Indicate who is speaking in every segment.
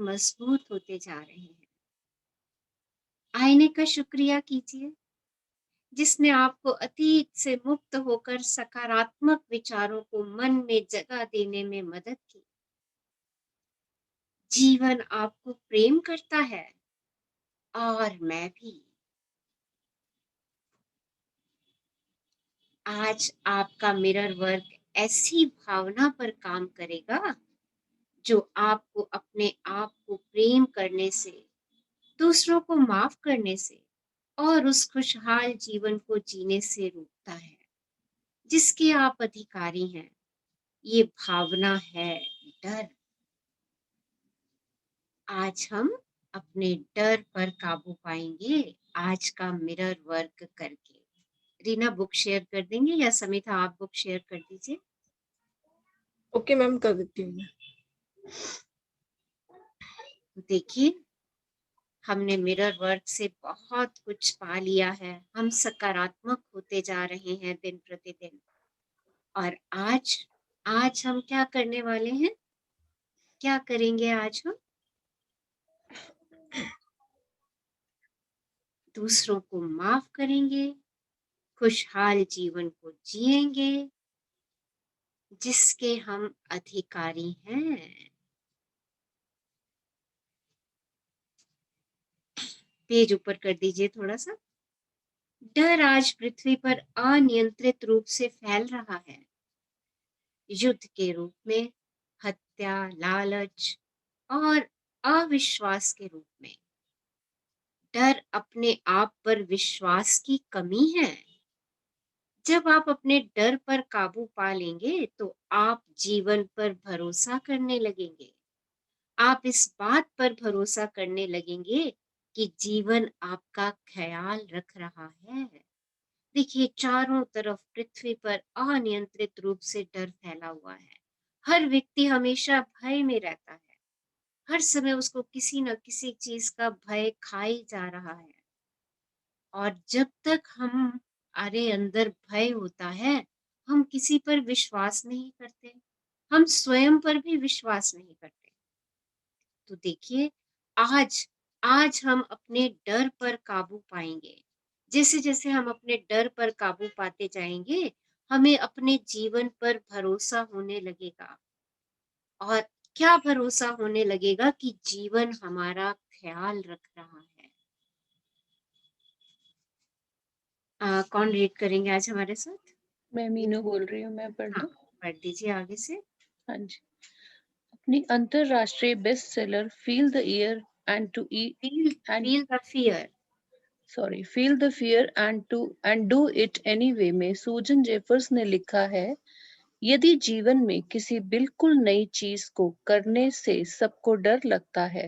Speaker 1: मजबूत होते जा रहे हैं। आईने का शुक्रिया कीजिए, जिसने आपको अतीत से मुक्त होकर सकारात्मक विचारों को मन में जगह देने में मदद की। जीवन आपको प्रेम करता है और मैं भी। आज आपका मिरर वर्क ऐसी भावना पर काम करेगा जो आपको अपने आप को प्रेम करने से, दूसरों को माफ करने से और उस खुशहाल जीवन को जीने से रोकता है जिसके आप अधिकारी हैं। ये भावना है डर। आज हम अपने डर पर काबू पाएंगे आज का मिरर वर्क करके। रीना बुक शेयर कर देंगे या समिता आप बुक शेयर कर दीजिए।
Speaker 2: ओके मैम, कर देती हूँ मैं।
Speaker 1: देखिए, हमने मिरर वर्क से बहुत कुछ पा लिया है। हम सकारात्मक होते जा रहे हैं दिन प्रतिदिन। और आज आज हम क्या करने वाले हैं? क्या करेंगे आज हम? दूसरों को माफ करेंगे, खुशहाल जीवन को जिएंगे जिसके हम अधिकारी हैं। पेज ऊपर कर दीजिए थोड़ा सा। डर आज पृथ्वी पर अनियंत्रित रूप से फैल रहा है, युद्ध के रूप में, हत्या, लालच और अविश्वास के रूप में। डर अपने आप पर विश्वास की कमी है। जब आप अपने डर पर काबू पा लेंगे तो आप जीवन पर भरोसा करने लगेंगे। आप इस बात पर भरोसा करने लगेंगे कि जीवन आपका ख्याल रख रहा है। देखिए, चारों तरफ पृथ्वी पर अनियंत्रित रूप से डर फैला हुआ है। हर व्यक्ति हमेशा भय में रहता है। हर समय उसको किसी न किसी चीज का भय खाई जा रहा है। और जब तक हमारे अंदर भय होता है, हम किसी पर विश्वास नहीं करते। हम स्वयं पर भी विश्वास नहीं करते। तो देखिए, आज आज हम अपने डर पर काबू पाएंगे। जैसे जैसे हम अपने डर पर काबू पाते जाएंगे, हमें अपने जीवन पर भरोसा होने लगेगा। और क्या भरोसा होने लगेगा? कि जीवन हमारा ख्याल रख रहा है। कौन रीड करेंगे आज हमारे साथ?
Speaker 3: मैं मीनू बोल रही हूँ, मैं पढ़
Speaker 1: हाँ,
Speaker 3: दूँ?
Speaker 1: पढ़ दीजिए आगे से।
Speaker 3: हाँ जी। अपनी अंतरराष्ट्रीय best seller feel the year and to
Speaker 1: feel
Speaker 3: and
Speaker 1: feel the fear.
Speaker 3: Feel the fear and do it anyway में सूजन जेफर्स ने लिखा है, यदि जीवन में किसी बिल्कुल नई चीज को करने से सबको डर लगता है,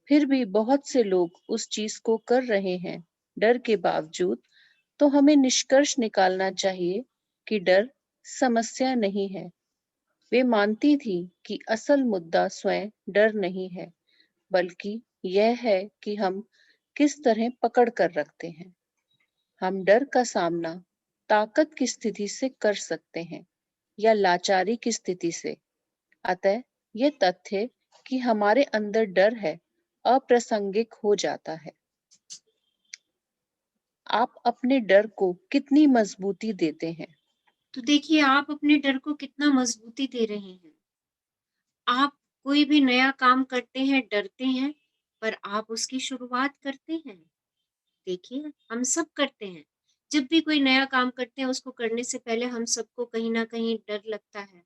Speaker 3: फिर भी बहुत से लोग उस चीज को कर रहे हैं डर के बावजूद, तो हमें निष्कर्ष निकालना चाहिए कि डर समस्या नहीं है। वे मानती थी कि असल मुद्दा स्वयं डर नहीं है, बल्कि यह है कि हम किस तरह पकड़ कर रखते हैं। हम डर का सामना ताकत की स्थिति से कर सकते हैं या लाचारी की स्थिति से। अतः यह तथ्य कि हमारे अंदर डर है अप्रासंगिक हो जाता है। आप अपने डर को कितनी मजबूती देते हैं?
Speaker 1: तो देखिए, आप अपने डर को कितना मजबूती दे रहे हैं। आप कोई भी नया काम करते हैं, डरते हैं, पर आप उसकी शुरुआत करते हैं। देखिए, हम सब करते हैं। जब भी कोई नया काम करते हैं, उसको करने से पहले हम सबको कहीं ना कहीं डर लगता है,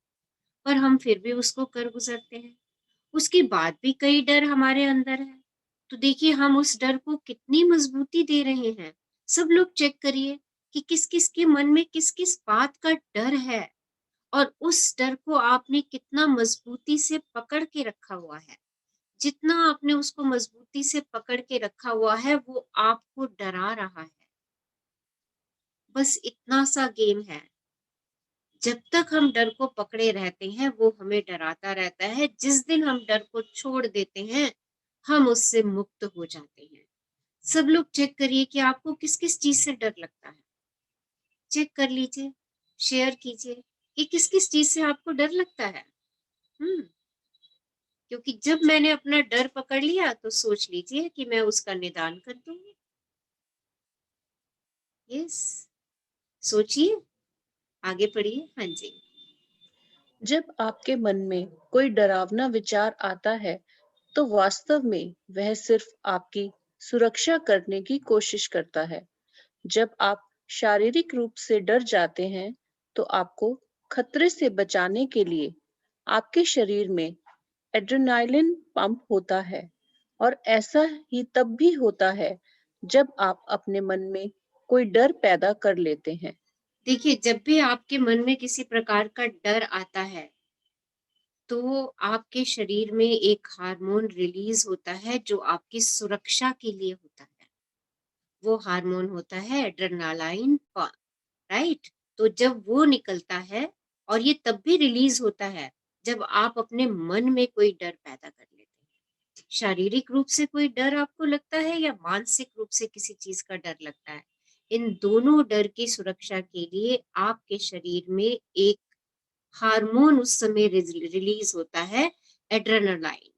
Speaker 1: पर हम फिर भी उसको कर गुजरते हैं। उसके बाद भी कई डर हमारे अंदर है। तो देखिए, हम उस डर को कितनी मजबूती दे रहे हैं। सब लोग चेक करिए कि किस किस के मन में किस किस बात का डर है, और उस डर को आपने कितना मजबूती से पकड़ के रखा हुआ है। जितना आपने उसको मजबूती से पकड़ के रखा हुआ है, वो आपको डरा रहा है। बस इतना सा गेम है। जब तक हम डर को पकड़े रहते हैं, वो हमें डराता रहता है। जिस दिन हम डर को छोड़ देते हैं, हम उससे मुक्त हो जाते हैं। सब लोग चेक करिए कि आपको किस किस चीज से डर लगता है। चेक कर लीजिए, शेयर कीजिए कि किस किस चीज से आपको डर लगता है। क्योंकि जब मैंने अपना डर पकड़ लिया तो सोच लीजिए कि मैं उसका निदान कर दूंगी। यस, सोचिए, आगे पढ़िए। हाँ जी।
Speaker 3: जब आपके मन में कोई डरावना विचार आता है तो वास्तव में वह सिर्फ आपकी सुरक्षा करने की कोशिश करता है। जब आप शारीरिक रूप से डर जाते हैं तो आपको खतरे से बचाने के लिए आपके शरीर में एड्रेनालिन पंप होता है, और ऐसा ही तब भी होता है जब आप अपने मन में कोई डर पैदा कर लेते हैं।
Speaker 1: देखिए, जब भी आपके मन में किसी प्रकार का डर आता है तो आपके शरीर में एक हार्मोन रिलीज होता है जो आपकी सुरक्षा के लिए होता है। वो हार्मोन होता है एड्रेनालाइन, राइट? तो जब वो निकलता है, और ये तब भी रिलीज होता है जब आप अपने मन में कोई डर पैदा कर लेते हैं। शारीरिक रूप से कोई डर आपको लगता है या मानसिक रूप से किसी चीज का डर लगता है, इन दोनों डर की सुरक्षा के लिए आपके शरीर में एक हार्मोन उस समय रिलीज होता है, एड्रेनालाइन।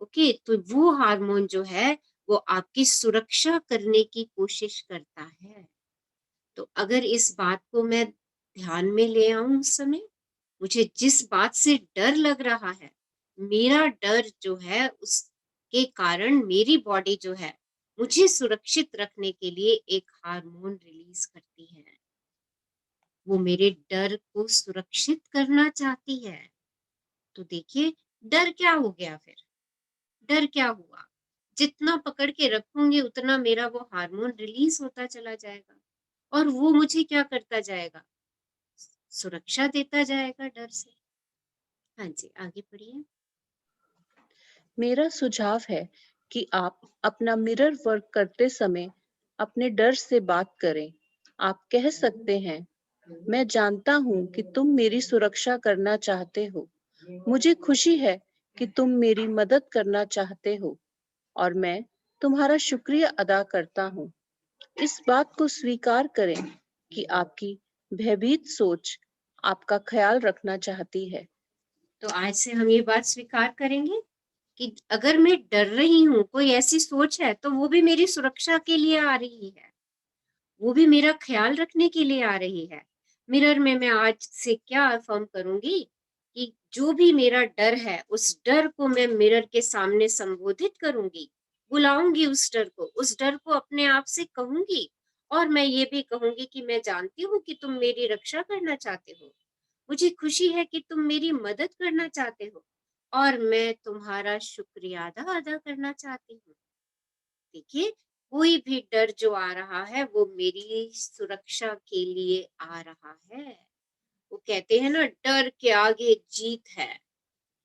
Speaker 1: ओके, तो वो हार्मोन जो है वो आपकी सुरक्षा करने की कोशिश करता है। तो अगर इस बात को मैं ध्यान में ले आऊं उस समय, मुझे जिस बात से डर लग रहा है, मेरा डर जो है उसके कारण मेरी बॉडी जो है मुझे सुरक्षित रखने के लिए एक हार्मोन रिलीज करती है। वो मेरे डर को सुरक्षित करना चाहती है। तो देखिए, डर क्या हो गया फिर? डर क्या हुआ? जितना पकड़ के रखूंगी उतना मेरा वो हार्मोन रिलीज होता चला जाएगा, और वो मुझे क्या करता जाएगा? सुरक्षा देता जाएगा डर से। हाँ जी, आगे पढ़िए।
Speaker 3: मेरा सुझाव है कि आप अपना मिरर वर्क करते समय अपने डर से बात करें। आप कह सकते हैं, मैं जानता हूँ कि तुम मेरी सुरक्षा करना चाहते हो। मुझे खुशी है कि तुम मेरी मदद करना चाहते हो, और मैं तुम्हारा शुक्रिया अदा करता हूँ। इस बात को स्वीकार करें कि आपकी भयभीत सोच आपका ख्याल रखना चाहती है।
Speaker 1: तो आज से हम ये बात स्वीकार करेंगे कि अगर मैं डर रही हूँ, कोई ऐसी सोच है, तो वो भी मेरी सुरक्षा के लिए आ रही है, वो भी मेरा ख्याल रखने के लिए आ रही है। मिरर में मैं आज से क्या अफर्म करूंगी कि जो भी मेरा डर है उस डर को मैं मिरर के सामने संबोधित करूंगी, बुलाऊंगी उस डर को अपने आप से कहूंगी, और मैं ये भी कहूंगी कि मैं जानती हूँ कि तुम मेरी रक्षा करना चाहते हो, मुझे खुशी है कि तुम मेरी मदद करना चाहते हो, और मैं तुम्हारा शुक्रिया अदा करना चाहती हूँ। देखिए, कोई भी डर जो आ रहा है वो मेरी सुरक्षा के लिए आ रहा है। वो कहते हैं ना, डर के आगे जीत है।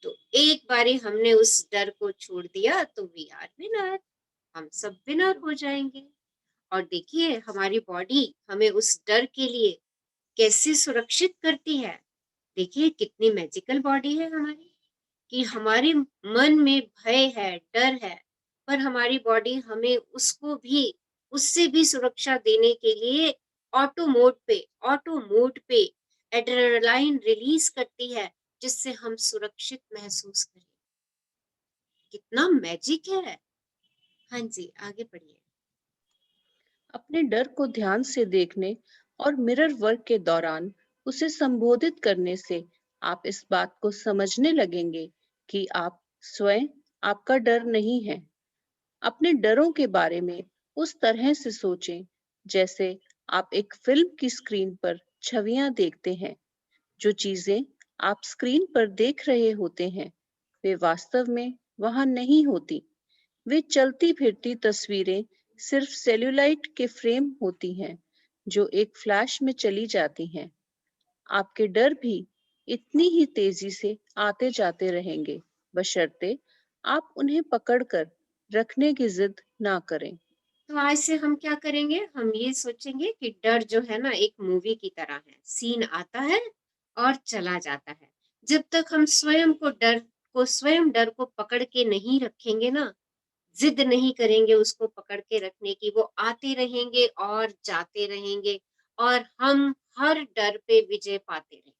Speaker 1: तो एक बारी हमने उस डर को छोड़ दिया तो वी आर विनर, हम सब विनर हो जाएंगे। और देखिए, हमारी बॉडी हमें उस डर के लिए कैसे सुरक्षित करती है। देखिए, कितनी मैजिकल बॉडी है हमारी, कि हमारे मन में भय है, डर है, पर हमारी बॉडी हमें उससे भी सुरक्षा देने के लिए ऑटो मोड पे एड्रेनालाइन रिलीज करती है, जिससे हम सुरक्षित महसूस करें। कितना मैजिक है। हाँ जी, आगे बढ़िए।
Speaker 3: अपने डर को ध्यान से देखने और मिरर वर्क के दौरान उसे संबोधित करने से आप इस बात को समझने लगेंगे कि आप स्वयं आपका डर नहीं है। अपने डरों के बारे में उस तरह से सोचें जैसे आप एक फिल्म की स्क्रीन पर छवियां देखते हैं। जो चीजें आप स्क्रीन पर देख रहे होते हैं वे वास्तव में वहां नहीं होती। वे चलती फिरती तस्वीरें सिर्फ सेल्यूलाइट के फ्रेम होती हैं जो एक फ्लैश में चली जाती हैं। आपके डर भी इतनी ही तेजी से आते जाते रहेंगे, बशर्ते आप उन्हें पकड़कर रखने की जिद ना करें।
Speaker 1: तो आज से हम क्या करेंगे? हम ये सोचेंगे कि डर जो है ना एक मूवी की तरह है, सीन आता है और चला जाता है। जब तक हम स्वयं डर को पकड़ के नहीं रखेंगे ना, जिद नहीं करेंगे उसको पकड़ के रखने की, वो आते रहेंगे और जाते रहेंगे, और हम हर डर पे विजय पाते रहेंगे।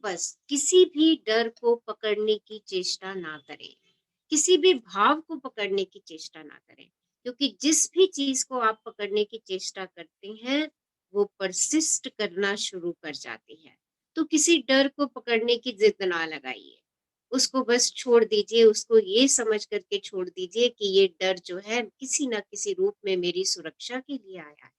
Speaker 1: बस किसी भी डर को पकड़ने की चेष्टा ना करें, किसी भी भाव को पकड़ने की चेष्टा ना करें, क्योंकि जिस भी चीज को आप पकड़ने की चेष्टा करते हैं वो परसिस्ट करना शुरू कर जाती है। तो किसी डर को पकड़ने की जिद ना लगाइए, उसको बस छोड़ दीजिए, उसको ये समझ करके छोड़ दीजिए कि ये डर जो है किसी ना किसी रूप में मेरी सुरक्षा के लिए आया है।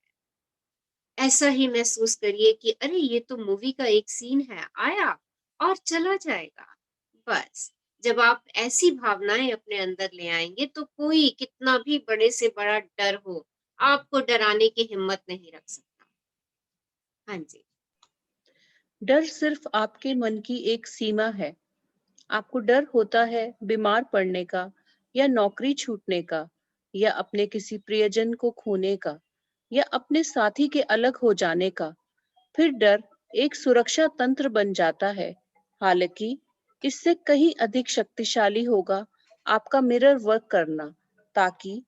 Speaker 1: ऐसा ही महसूस करिए कि अरे ये तो मूवी का एक सीन है, आया और चला जाएगा। बस जब आप ऐसी भावनाएं अपने अंदर ले आएंगे तो कोई कितना भी बड़े से बड़ा डर हो, आपको डराने की हिम्मत नहीं रख सकता। हाँ जी।
Speaker 3: डर सिर्फ आपके मन की एक सीमा है। आपको डर होता है बीमार पड़ने का, या नौकरी छूटने का, या अपने किसी प्रियजन को खोने का, या अपने साथी के अलग हो जाने का। फिर डर एक सुरक्षा तंत्र बन जाता है। हालांकि इससे कहीं अधिक शक्तिशाली होगा आपका मिरर वर्क करना, ताकि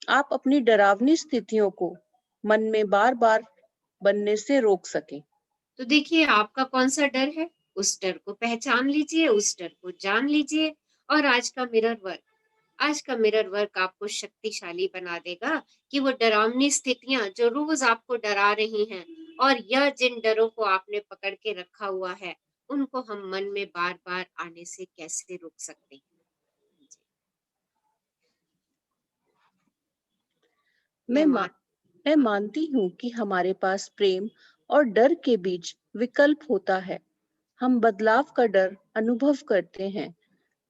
Speaker 3: आप अपनी डरावनी स्थितियों को मन में बार बार बनने से रोक सकें।
Speaker 1: तो देखिए आपका कौन सा डर है, उस डर को पहचान लीजिए, उस डर को जान लीजिए। और आज का मिरर वर्क आपको शक्तिशाली बना देगा कि वो डरावनी स्थितियां जो रोज आपको डरा रही हैं और यह जिन डरों को आपने पकड़ के रखा हुआ है, उनको हम मन में बार बार आने से कैसे रोक सकते हैं। जी,
Speaker 3: मैं
Speaker 1: मैं
Speaker 3: मा,
Speaker 1: मान
Speaker 3: मैं
Speaker 1: हाँ,
Speaker 3: मानती हूँ कि हमारे पास प्रेम और डर के बीच विकल्प होता है। हम बदलाव का डर अनुभव करते हैं,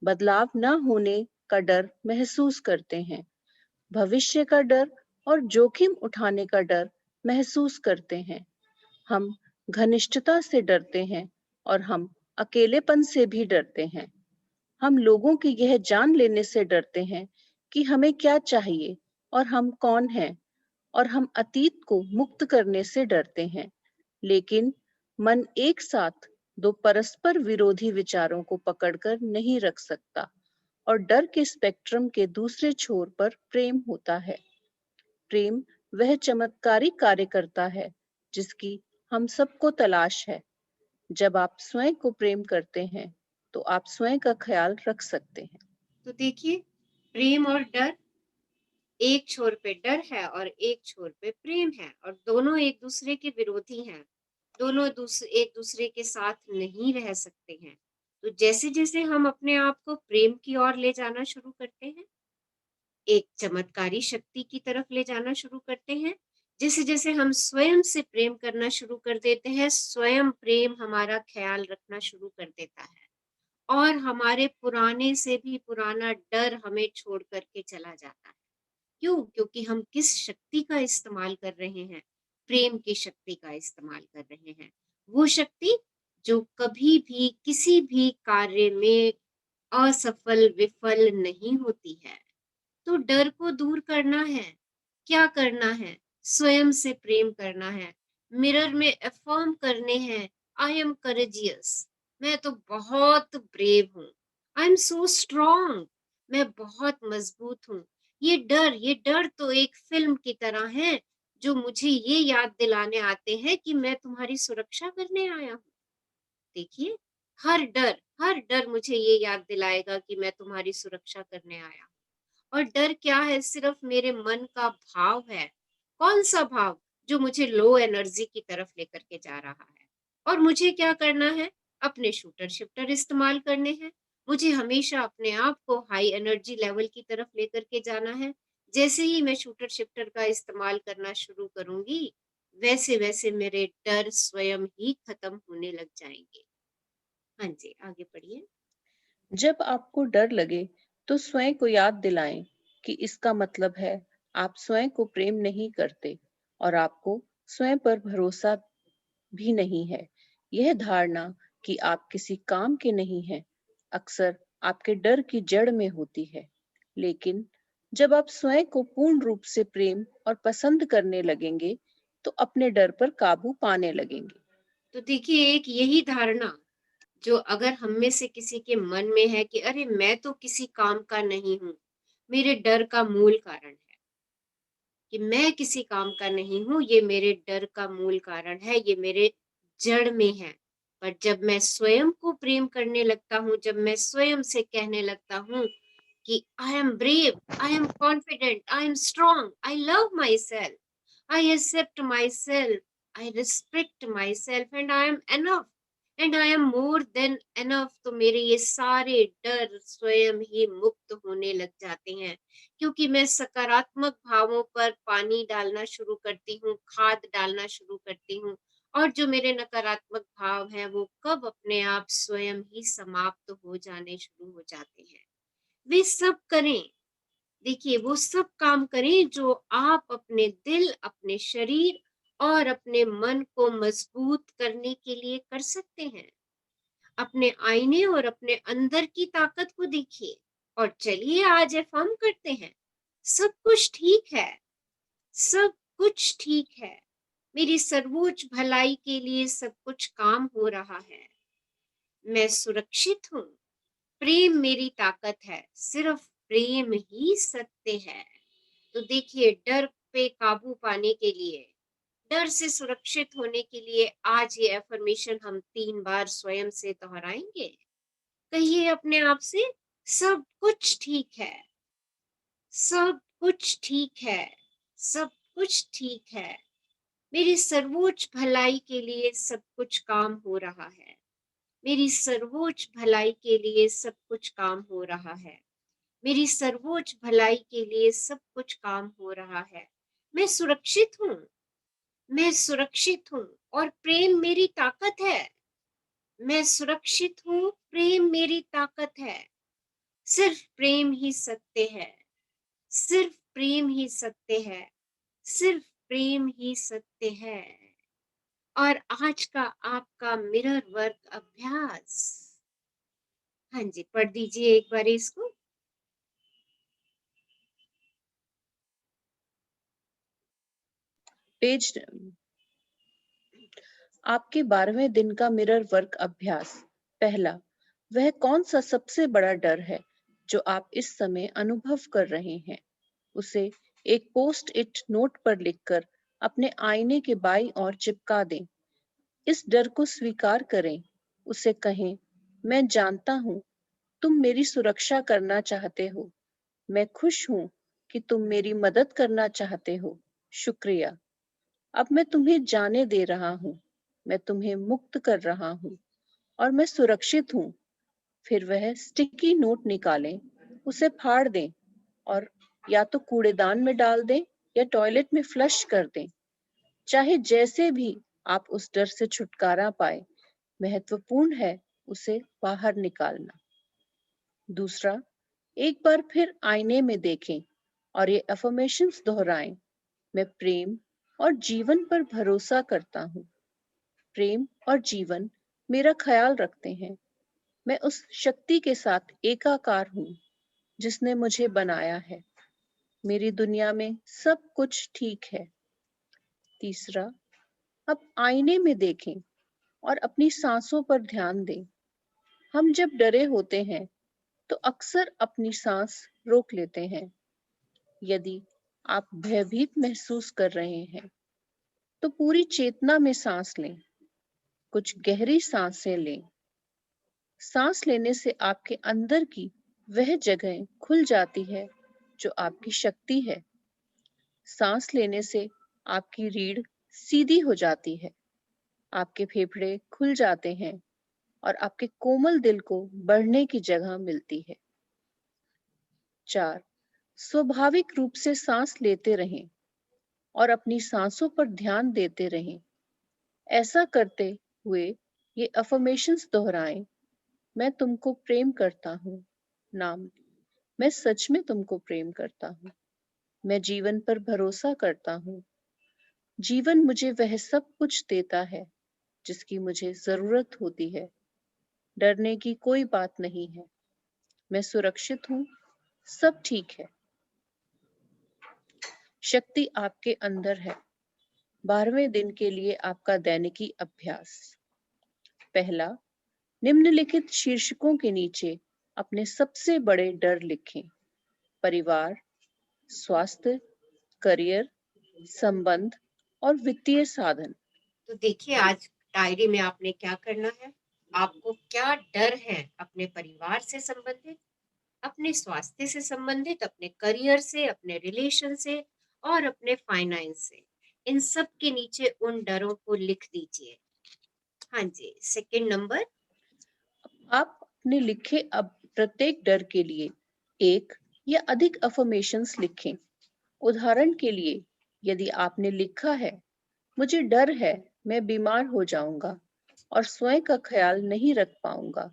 Speaker 3: बदलाव न होने का डर महसूस करते हैं, भविष्य का डर और जोखिम उठाने का डर महसूस करते हैं। हम घनिष्ठता से डरते हैं और हम अकेलेपन से भी डरते हैं। हम लोगों की यह जान लेने से डरते हैं कि हमें क्या चाहिए और हम कौन हैं, और हम अतीत को मुक्त करने से डरते हैं। लेकिन मन एक साथ दो परस्पर विरोधी विचारों को पकड़कर नहीं रख सकता, और डर के स्पेक्ट्रम के दूसरे छोर पर प्रेम होता है। प्रेम वह चमत्कारी कार्य करता है जिसकी हम सबको तलाश है। जब आप स्वयं को प्रेम करते हैं तो आप स्वयं का ख्याल रख सकते हैं।
Speaker 1: तो देखिए प्रेम और डर, एक छोर पे डर है और एक छोर पे प्रेम है, और दोनों एक दूसरे के विरोधी हैं। दोनों एक दूसरे के साथ नहीं रह सकते हैं। तो जैसे जैसे हम अपने आप को प्रेम की ओर ले जाना शुरू करते हैं, एक चमत्कारी शक्ति की तरफ ले जाना शुरू करते हैं, जैसे जैसे हम स्वयं से प्रेम करना शुरू कर देते हैं, स्वयं प्रेम हमारा ख्याल रखना शुरू कर देता है और हमारे पुराने से भी पुराना डर हमें छोड़ करके चला जाता है। क्यों? क्योंकि हम किस शक्ति का इस्तेमाल कर रहे हैं? प्रेम की शक्ति का इस्तेमाल कर रहे हैं। वो शक्ति जो कभी भी किसी भी कार्य में असफल, विफल नहीं होती है। तो डर को दूर करना है, क्या करना है? स्वयं से प्रेम करना है। मिरर में अफर्म करने हैं, आई एम करेजियस, मैं तो बहुत ब्रेव हूँ, आई एम सो स्ट्रॉन्ग, मैं बहुत मजबूत हूँ। ये डर तो एक फिल्म की तरह है जो मुझे ये याद दिलाने आते हैं कि मैं तुम्हारी सुरक्षा करने आया हूँ। देखिए, हर डर मुझे ये याद दिलाएगा कि मैं तुम्हारी सुरक्षा करने आया हूँ। और डर क्या है? सिर्फ मेरे मन का भाव है। कौन सा भाव? जो मुझे लो एनर्जी की तरफ लेकर के जा रहा है। और मुझे क्या करना है? अपने शूटर शिफ्टर इस्तेमाल करने हैं। मुझे हमेशा अपने आप को हाई एनर्जी लेवल की तरफ लेकर के जाना है। जैसे ही मैं शूटर शिफ्टर का इस्तेमाल करना शुरू करूंगी, वैसे वैसे मेरे डर स्वयं ही खत्म होने लग जाएंगे। हाँ जी, आगे पढ़िए।
Speaker 3: जब आपको डर लगे तो स्वयं को याद दिलाएं कि इसका मतलब है आप स्वयं को प्रेम नहीं करते और आपको स्वयं पर भरोसा भी नहीं है। यह धारणा कि आप किसी काम के नहीं हैं अक्सर आपके डर की जड़ में होती है। लेकिन जब आप स्वयं को पूर्ण रूप से प्रेम और पसंद करने लगेंगे तो अपने डर पर काबू पाने लगेंगे।
Speaker 1: तो देखिए, एक यही धारणा जो अगर हम में से किसी के मन में है कि अरे मैं तो किसी काम का नहीं हूँ, मेरे डर का मूल कारण है कि मैं किसी काम का नहीं हूँ, ये मेरे डर का मूल कारण है, ये मेरे जड़ में है। पर जब मैं स्वयं को प्रेम करने लगता हूँ, जब मैं स्वयं से कहने लगता हूँ कि I am brave, I am confident, I am strong, I love myself, I accept myself, I respect myself and I am enough and I am more than enough, तो मेरे ये सारे डर स्वयं ही मुक्त होने लग जाते हैं, क्योंकि मैं सकारात्मक भावों पर पानी डालना शुरू करती हूँ, खाद डालना शुरू करती हूँ, और जो मेरे नकारात्मक भाव हैं वो कब अपने आप स्वयं ही समाप्त हो जाने शुरू हो जाते हैं। वे सब करें, देखिए वो सब काम करें जो आप अपने दिल, अपने शरीर और अपने मन को मजबूत करने के लिए कर सकते हैं। अपने आईने और अपने अंदर की ताकत को देखिए और चलिए आज अफर्म करते हैं, सब कुछ ठीक है, सब कुछ ठीक है, मेरी सर्वोच्च भलाई के लिए सब कुछ काम हो रहा है, मैं सुरक्षित हूँ, प्रेम मेरी ताकत है, सिर्फ प्रेम ही सत्य है। तो देखिए डर पे काबू पाने के लिए, डर से सुरक्षित होने के लिए आज ये अफर्मेशन हम 3 बार स्वयं से दोहराएंगे। कहिए अपने आप से, सब कुछ ठीक है, सब कुछ ठीक है, सब कुछ ठीक है, मेरी सर्वोच्च भलाई के लिए सब कुछ काम हो रहा है, मेरी सर्वोच्च भलाई के लिए सब कुछ काम हो रहा है, मेरी सर्वोच्च भलाई के लिए सब कुछ काम हो रहा है, मैं सुरक्षित हूँ, मैं सुरक्षित हूँ और प्रेम मेरी ताकत है, मैं सुरक्षित हूँ, प्रेम मेरी ताकत है, सिर्फ प्रेम ही सत्य है, सिर्फ प्रेम ही सत्य है, सिर्फ प्रेम ही सत्य है। और आज का आपका मिरर वर्क अभ्यास, हाँ जी पढ़ दीजिए एक बार इसको।
Speaker 3: पेज आपके 12वें दिन का मिरर वर्क अभ्यास। पहला, वह कौन सा सबसे बड़ा डर है जो आप इस समय अनुभव कर रहे हैं? उसे एक पोस्ट इट नोट पर लिखकर अपने आईने के बाईं ओर चिपका दें। इस डर को स्वीकार करें। उसे कहें, मैं जानता हूँ तुम मेरी सुरक्षा करना चाहते हो। मैं खुश हूँ कि तुम मेरी मदद करना चाहते हो। शुक्रिया। अब मैं तुम्हें जाने दे रहा हूँ। मैं तुम्हें मुक्त कर रहा हूँ और मैं सुरक्षित हूँ। फिर वह स्टिकी नोट निकालें, उसे फाड़ दें और या तो कूड़ेदान में डाल दें या टॉयलेट में फ्लश कर दें। चाहे जैसे भी आप उस डर से छुटकारा पाए, महत्वपूर्ण है उसे बाहर निकालना। दूसरा, एक बार फिर आईने में देखें और ये अफर्मेशंस दोहराएं। मैं प्रेम और जीवन पर भरोसा करता हूँ। प्रेम और जीवन मेरा ख्याल रखते हैं। मैं उस शक्ति के साथ एकाकार हूँ जिसने मुझे बनाया है। मेरी दुनिया में सब कुछ ठीक है। तीसरा, अब आईने में देखें और अपनी सांसों पर ध्यान दें। हम जब डरे होते हैं तो अक्सर अपनी सांस रोक लेते हैं। यदि आप भयभीत महसूस कर रहे हैं तो पूरी चेतना में सांस लें। कुछ गहरी सांसें लें। सांस लेने से आपके अंदर की वह जगह खुल जाती है जो आपकी शक्ति है। सांस लेने से आपकी रीढ़ सीधी हो जाती है, आपके फेफड़े खुल जाते हैं और आपके कोमल दिल को बढ़ने की जगह मिलती है। 4, स्वाभाविक रूप से सांस लेते रहें और अपनी सांसों पर ध्यान देते रहें। ऐसा करते हुए ये अफर्मेशंस दोहराएं। मैं तुमको प्रेम करता हूँ। नाम, मैं सच में तुमको प्रेम करता हूँ। मैं जीवन पर भरोसा करता हूँ। जीवन मुझे वह सब कुछ देता है जिसकी मुझे जरूरत होती है। डरने की कोई बात नहीं है। मैं सुरक्षित हूँ। सब ठीक है। शक्ति आपके अंदर है। 12वें दिन के लिए आपका दैनिकी अभ्यास। पहला, निम्नलिखित शीर्षकों के नीचे अपने सबसे बड़े डर लिखें। परिवार, स्वास्थ्य, करियर, संबंध और वित्तीय साधन।
Speaker 1: तो देखिए आज डायरी में आपने क्या करना है, आपको क्या डर है अपने परिवार से संबंधित, अपने स्वास्थ्य से संबंधित, अपने करियर से, अपने रिलेशन से और अपने फाइनेंस से। इन सब के नीचे उन डरों को लिख दीजिए। हाँ जी, सेकंड नंबर,
Speaker 3: आप अपने लिखे अब प्रत्येक डर के लिए एक या अधिक अफर्मेशंस लिखें। उदाहरण के लिए, यदि आपने लिखा है, मुझे डर है मैं बीमार हो जाऊंगा और स्वयं का ख्याल नहीं रख पाऊंगा,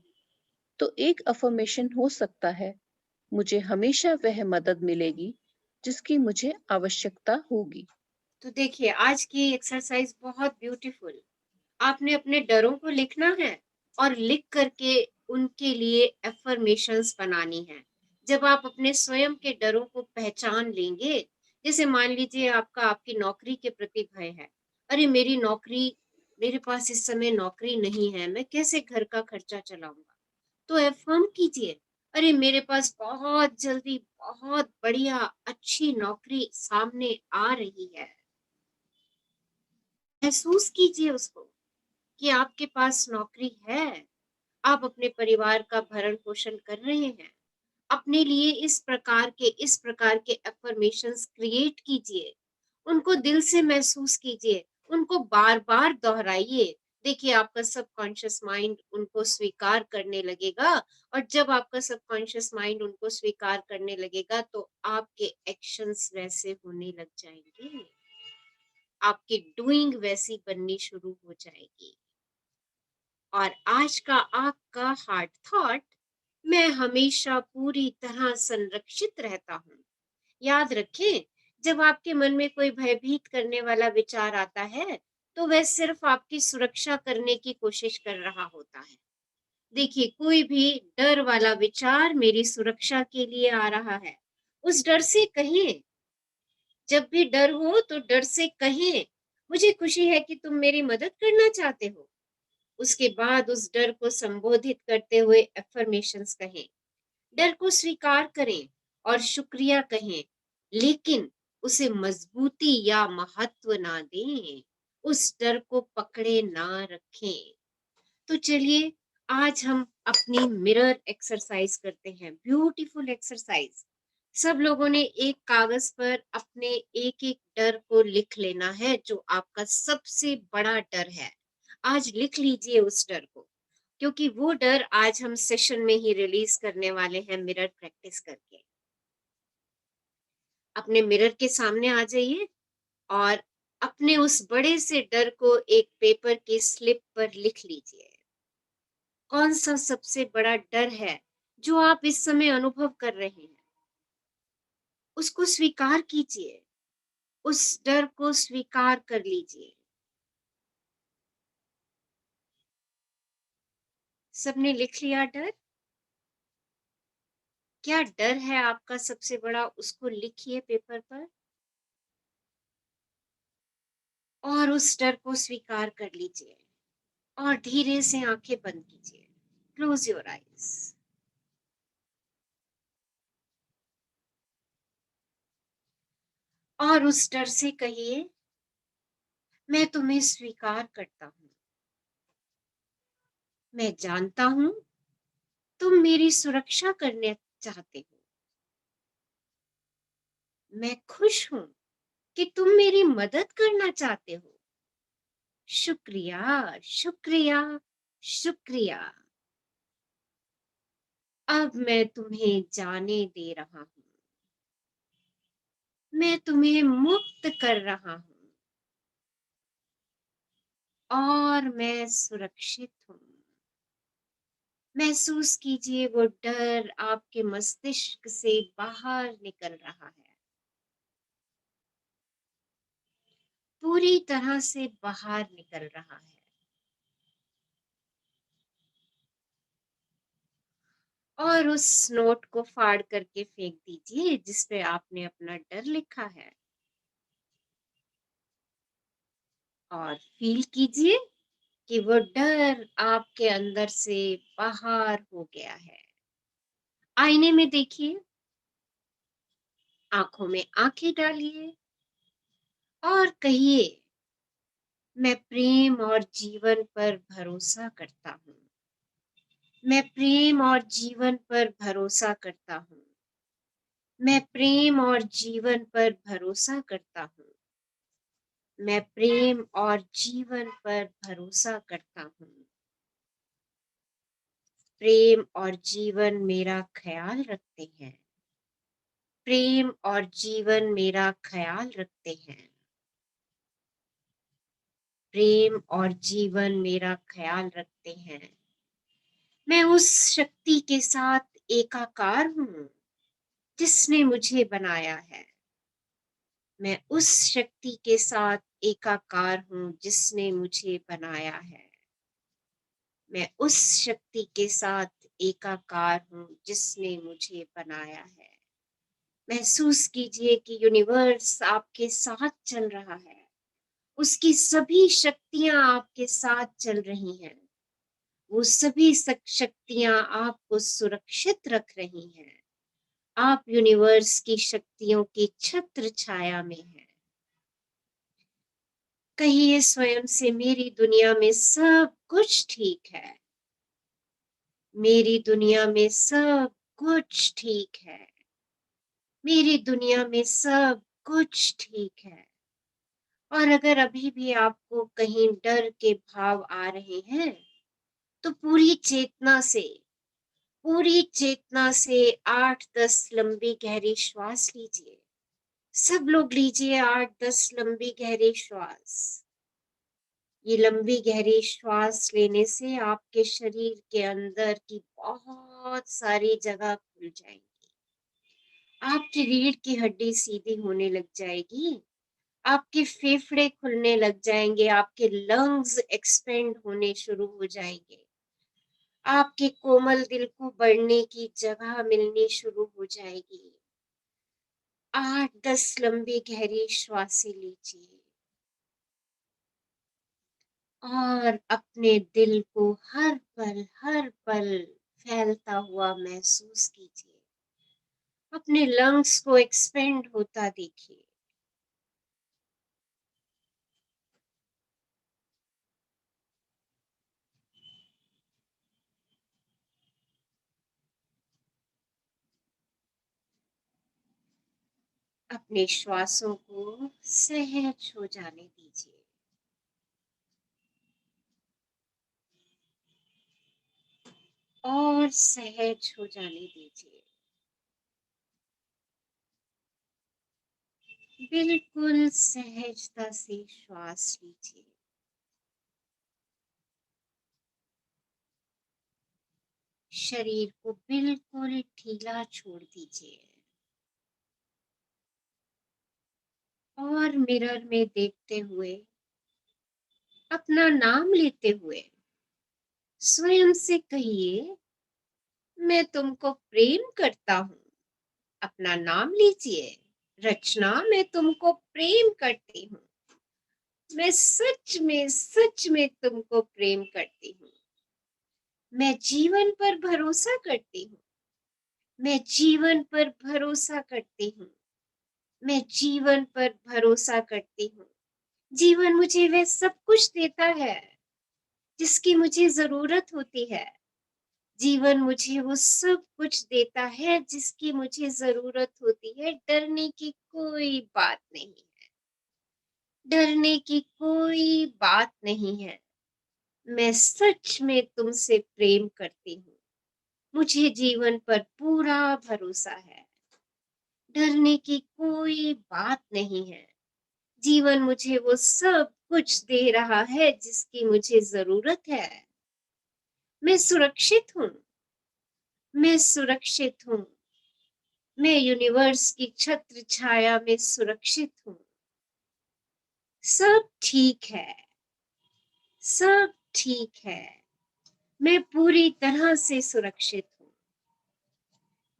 Speaker 3: तो एक अफर्मेशन हो सकता है, मुझे हमेशा वह मदद मिलेगी जिसकी मुझे आवश्यकता होगी।
Speaker 1: तो देखिए आज की एक्सरसाइज बहुत ब्यूटीफुल। आपने अपने डरों को लिखना है और लिख करके उनके लिए एफर्मेशंस बनानी है। जब आप अपने स्वयं के डरों को पहचान लेंगे, जैसे मान लीजिए आपका आपकी नौकरी के प्रति भय है, अरे मेरी नौकरी, मेरे पास इस समय नौकरी नहीं है, मैं कैसे घर का खर्चा चलाऊंगा, तो एफर्म कीजिए, अरे मेरे पास बहुत जल्दी बहुत बढ़िया अच्छी नौकरी सामने आ रही है। महसूस कीजिए उसको कि आपके पास नौकरी है, आप अपने परिवार का भरण पोषण कर रहे हैं। अपने लिए इस प्रकार के अफर्मेशंस क्रिएट कीजिए, उनको दिल से महसूस कीजिए, उनको बार बार दोहराइए। देखिए आपका सबकॉन्शियस माइंड उनको स्वीकार करने लगेगा, और जब आपका सबकॉन्शियस माइंड उनको स्वीकार करने लगेगा तो आपके एक्शंस वैसे होने लग जाएंगे, आपकी डूइंग वैसी बननी शुरू हो जाएगी। और आज का आपका हार्ट थॉट, मैं हमेशा पूरी तरह संरक्षित रहता हूँ। याद रखें, जब आपके मन में कोई भयभीत करने वाला विचार आता है, तो वह सिर्फ आपकी सुरक्षा करने की कोशिश कर रहा होता है। देखिए कोई भी डर वाला विचार मेरी सुरक्षा के लिए आ रहा है, उस डर से कहें, जब भी डर हो तो डर से कहें, मुझे खुशी है कि तुम मेरी मदद करना चाहते हो। उसके बाद उस डर को संबोधित करते हुए एफर्मेशंस कहें, डर को स्वीकार करें और शुक्रिया कहें, लेकिन उसे मजबूती या महत्व ना दें, उस डर को पकड़े ना रखें। तो चलिए आज हम अपनी मिरर एक्सरसाइज करते हैं, ब्यूटीफुल एक्सरसाइज। सब लोगों ने एक कागज पर अपने एक एक डर को लिख लेना है, जो आपका सबसे बड़ा डर है। आज लिख लीजिए उस डर को, क्योंकि वो डर आज हम सेशन में ही रिलीज करने वाले हैं मिरर प्रैक्टिस करके। अपने मिरर के सामने आ जाइए और अपने उस बड़े से डर को एक पेपर की स्लिप पर लिख लीजिए। कौन सा सबसे बड़ा डर है जो आप इस समय अनुभव कर रहे हैं, उसको स्वीकार कीजिए, उस डर को स्वीकार कर लीजिए। सबने लिख लिया डर? क्या डर है आपका सबसे बड़ा, उसको लिखिए पेपर पर और उस डर को स्वीकार कर लीजिए। और धीरे से आंखें बंद कीजिए, क्लोज योर आईज। और उस डर से कहिए, मैं तुम्हें स्वीकार करता हूं, मैं जानता हूं तुम मेरी सुरक्षा करने चाहते हो, मैं खुश हूं कि तुम मेरी मदद करना चाहते हो। शुक्रिया, शुक्रिया, शुक्रिया। अब मैं तुम्हें जाने दे रहा हूं, मैं तुम्हें मुक्त कर रहा हूं और मैं सुरक्षित हूं। महसूस कीजिए वो डर आपके मस्तिष्क से बाहर निकल रहा है, पूरी तरह से बाहर निकल रहा है। और उस नोट को फाड़ करके फेंक दीजिए जिस पे आपने अपना डर लिखा है, और फील कीजिए कि वो डर आपके अंदर से बाहर हो गया है। आईने में देखिए, आंखों में आंखें डालिए और कहिए, मैं प्रेम और जीवन पर भरोसा करता हूँ। मैं प्रेम और जीवन पर भरोसा करता हूँ। मैं प्रेम और जीवन पर भरोसा करता हूँ। मैं प्रेम और जीवन पर भरोसा करता हूँ। प्रेम और जीवन मेरा ख्याल रखते हैं। प्रेम और जीवन मेरा ख्याल रखते हैं। प्रेम और जीवन मेरा ख्याल रखते हैं। मैं उस शक्ति के साथ एकाकार हूँ जिसने मुझे बनाया है। मैं उस शक्ति के साथ एकाकार हूँ जिसने मुझे बनाया है। मैं उस शक्ति के साथ एकाकार हूँ जिसने मुझे बनाया है। महसूस कीजिए कि यूनिवर्स आपके साथ चल रहा है। उसकी सभी शक्तियां आपके साथ चल रही हैं। वो सभी शक्तियां आपको सुरक्षित रख रही हैं। आप यूनिवर्स की शक्तियों की छत्र छाया में हैं। कहिए स्वयं से, मेरी दुनिया में सब कुछ ठीक है। मेरी दुनिया में सब कुछ ठीक है। मेरी दुनिया में सब कुछ ठीक है। और अगर अभी भी आपको कहीं डर के भाव आ रहे हैं तो पूरी चेतना से 8-10 लंबी गहरी श्वास लीजिए। सब लोग लीजिए 8-10 लंबी गहरी श्वास। ये लंबी गहरी श्वास लेने से आपके शरीर के अंदर की बहुत सारी जगह खुल जाएंगी। आपकी रीढ़ की हड्डी सीधी होने लग जाएगी। आपके फेफड़े खुलने लग जाएंगे। आपके लंग्स एक्सपेंड होने शुरू हो जाएंगे। आपके कोमल दिल को बढ़ने की जगह मिलनी शुरू हो जाएगी। 8-10 लंबी गहरी श्वासें लीजिए और अपने दिल को हर पल फैलता हुआ महसूस कीजिए। अपने लंग्स को एक्सपेंड होता देखिए। अपने श्वासों को सहज हो जाने दीजिए। और सहज हो जाने दीजिए। बिल्कुल सहजता से श्वास लीजिए। शरीर को बिल्कुल ढीला छोड़ दीजिए और मिरर में देखते हुए, अपना नाम लेते हुए स्वयं से कहिए, मैं तुमको प्रेम करता हूँ। अपना नाम लीजिए। रचना, मैं तुमको प्रेम करती हूँ। मैं सच में तुमको प्रेम करती हूँ। मैं जीवन पर भरोसा करती हूँ। मैं जीवन पर भरोसा करती हूँ। मैं जीवन पर भरोसा करती हूँ। जीवन मुझे वह सब कुछ देता है जिसकी मुझे जरूरत होती है। जीवन मुझे वो सब कुछ देता है जिसकी मुझे जरूरत होती है। डरने की कोई बात नहीं है। डरने की कोई बात नहीं है। मैं सच में तुमसे प्रेम करती हूँ। मुझे जीवन पर पूरा भरोसा है। डरने की कोई बात नहीं है। जीवन मुझे वो सब कुछ दे रहा है जिसकी मुझे जरूरत है। मैं सुरक्षित हूँ। मैं सुरक्षित हूँ। मैं यूनिवर्स की छत्र छाया में सुरक्षित हूँ। सब ठीक है। सब ठीक है। मैं पूरी तरह से सुरक्षित हूँ।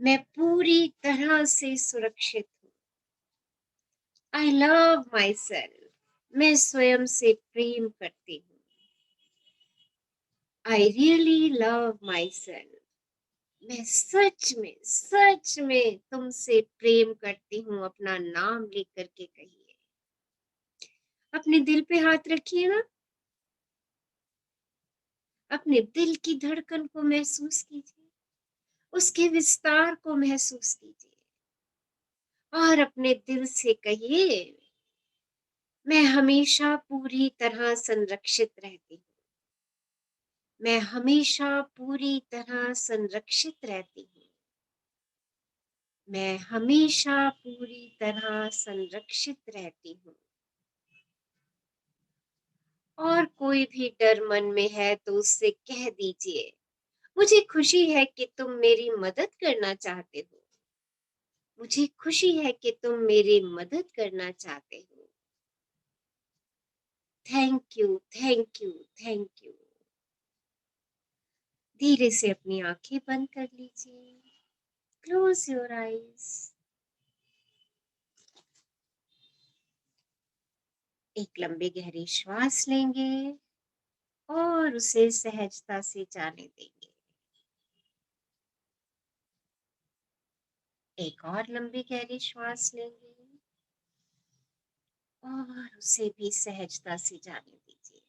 Speaker 1: मैं पूरी तरह से सुरक्षित हूँ। आई लव माई सेल्फ। मैं स्वयं से प्रेम करती हूँ। I really love my self. मैं सच में तुमसे प्रेम करती हूँ। अपना नाम लेकर के कहिए। अपने दिल पे हाथ रखिए ना, अपने दिल की धड़कन को महसूस कीजिए, उसके विस्तार को महसूस कीजिए और अपने दिल से कहिए, मैं हमेशा पूरी तरह संरक्षित रहती हूँ, मैं हमेशा पूरी तरह संरक्षित रहती हूँ, मैं हमेशा पूरी तरह संरक्षित रहती हूँ। और कोई भी डर मन में है तो उससे कह दीजिए, मुझे खुशी है कि तुम मेरी मदद करना चाहते हो, मुझे खुशी है कि तुम मेरी मदद करना चाहते हो। Thank you, thank you, thank you. धीरे से अपनी आंखें बंद कर लीजिए। Close your eyes. एक लंबे गहरी श्वास लेंगे और उसे सहजता से जाने देंगे। एक और लंबी गहरी श्वास लेंगे और उसे भी सहजता से जाने दीजिए।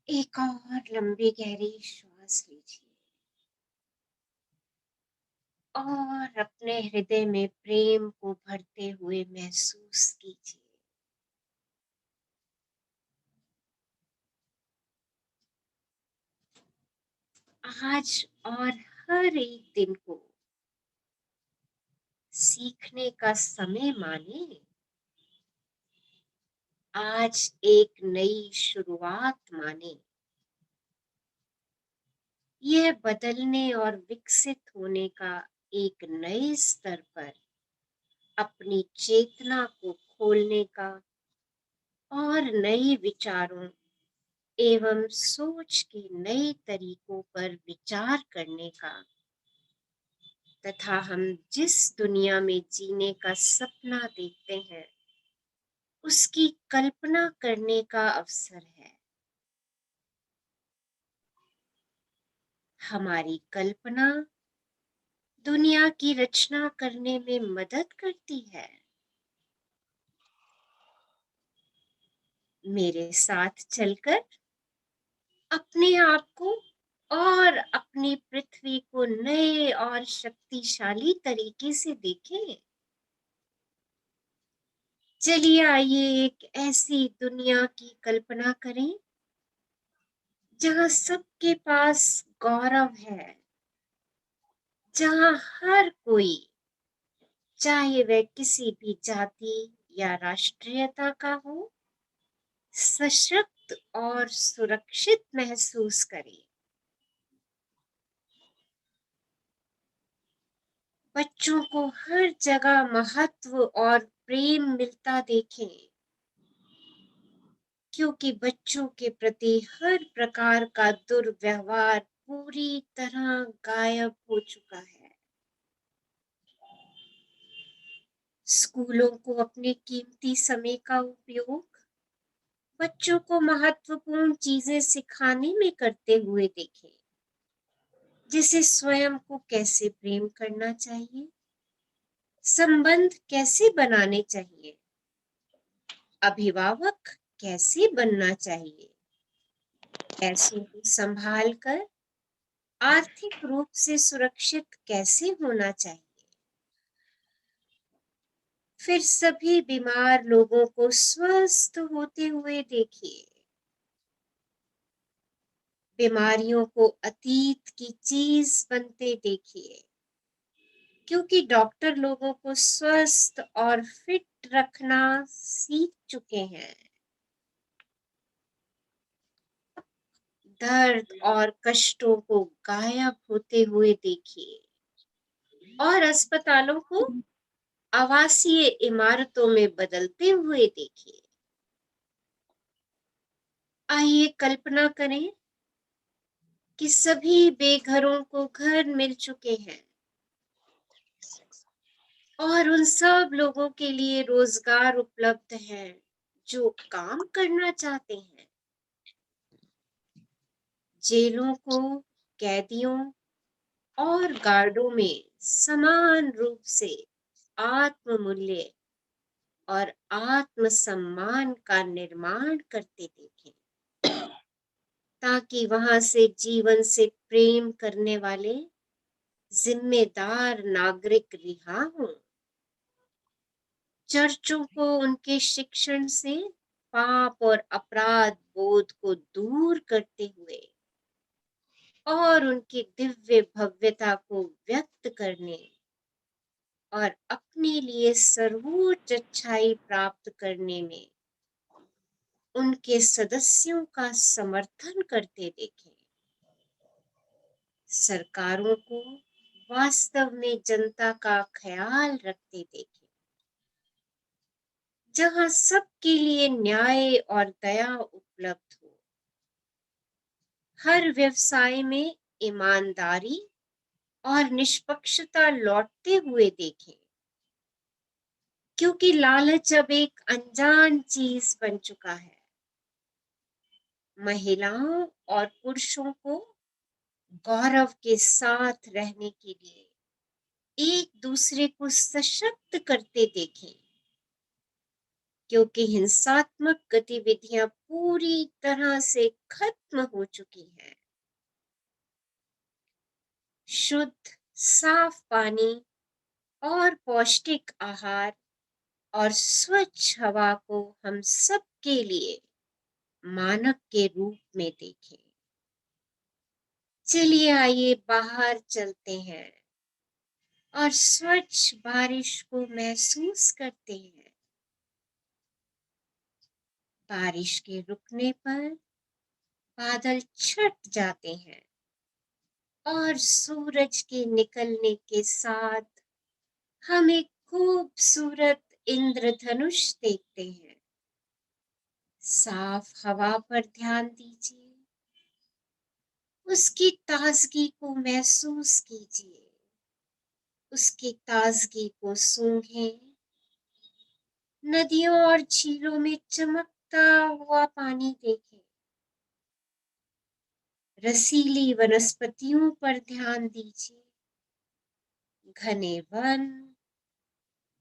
Speaker 1: एक और लंबी गहरी श्वास लीजिए और अपने हृदय में प्रेम को भरते हुए महसूस कीजिए। आज और हर एक दिन को सीखने का समय माने। आज एक नई शुरुआत माने। यह बदलने और विकसित होने का एक नए स्तर पर अपनी चेतना को खोलने का और नए विचारों एवं सोच के नए तरीकों पर विचार करने का तथा हम जिस दुनिया में जीने का सपना देखते हैं उसकी कल्पना करने का अवसर है। हमारी कल्पना दुनिया की रचना करने में मदद करती है। मेरे साथ चलकर अपने आप को और अपनी पृथ्वी को नए और शक्तिशाली तरीके से देखें। चलिए आइए एक ऐसी दुनिया की कल्पना करें जहां सबके पास गौरव है, जहां हर कोई, चाहे वह किसी भी जाति या राष्ट्रीयता का हो, सशक्त और सुरक्षित महसूस करे। बच्चों को हर जगह महत्व और प्रेम मिलता देखें, क्योंकि बच्चों के प्रति हर प्रकार का दुर्व्यवहार पूरी तरह गायब हो चुका है। स्कूलों को अपने कीमती समय का उपयोग बच्चों को महत्वपूर्ण चीजें सिखाने में करते हुए देखें, जैसे स्वयं को कैसे प्रेम करना चाहिए, संबंध कैसे बनाने चाहिए, अभिभावक कैसे बनना चाहिए, पैसों को संभाल कर आर्थिक रूप से सुरक्षित कैसे होना चाहिए। फिर सभी बीमार लोगों को स्वस्थ होते हुए देखिए। बीमारियों को अतीत की चीज बनते देखिए, क्योंकि डॉक्टर लोगों को स्वस्थ और फिट रखना सीख चुके हैं। दर्द और कष्टों को गायब होते हुए देखिए और अस्पतालों को आवासीय इमारतों में बदलते हुए देखिए। आइए कल्पना करें कि सभी बेघरों को घर मिल चुके हैं और उन सब लोगों के लिए रोजगार उपलब्ध है जो काम करना चाहते हैं। जेलों को कैदियों और गार्डों में समान रूप से आत्म मूल्य और आत्मसम्मान का निर्माण करते देखें, ताकि वहां से जीवन से प्रेम करने वाले जिम्मेदार नागरिक रिहा हों। चर्चों को उनके शिक्षण से पाप और अपराध बोध को दूर करते हुए और उनकी दिव्य भव्यता को व्यक्त करने और अपने लिए सर्वोच्च अच्छाई प्राप्त करने में उनके सदस्यों का समर्थन करते देखें। सरकारों को वास्तव में जनता का ख्याल रखते देखें, जहां सबके लिए न्याय और दया उपलब्ध हो। हर व्यवसाय में ईमानदारी और निष्पक्षता लौटते हुए देखें, क्योंकि लालच अब एक अनजान चीज बन चुका है। महिलाओं और पुरुषों को गौरव के साथ रहने के लिए एक दूसरे को सशक्त करते देखें, क्योंकि हिंसात्मक गतिविधियां पूरी तरह से खत्म हो चुकी हैं। शुद्ध साफ पानी और पौष्टिक आहार और स्वच्छ हवा को हम सबके लिए मानक के रूप में देखें। चलिए आइए बाहर चलते हैं और स्वच्छ बारिश को महसूस करते हैं। बारिश के रुकने पर बादल छट जाते हैं और सूरज के निकलने के साथ हम एक खूबसूरत इंद्रधनुष देखते हैं। साफ हवा पर ध्यान दीजिए, उसकी ताजगी को महसूस कीजिए, उसकी ताजगी को सूंघें। नदियों और झीलों में चमकता हुआ पानी देखें। रसीली वनस्पतियों पर ध्यान दीजिए। घने वन,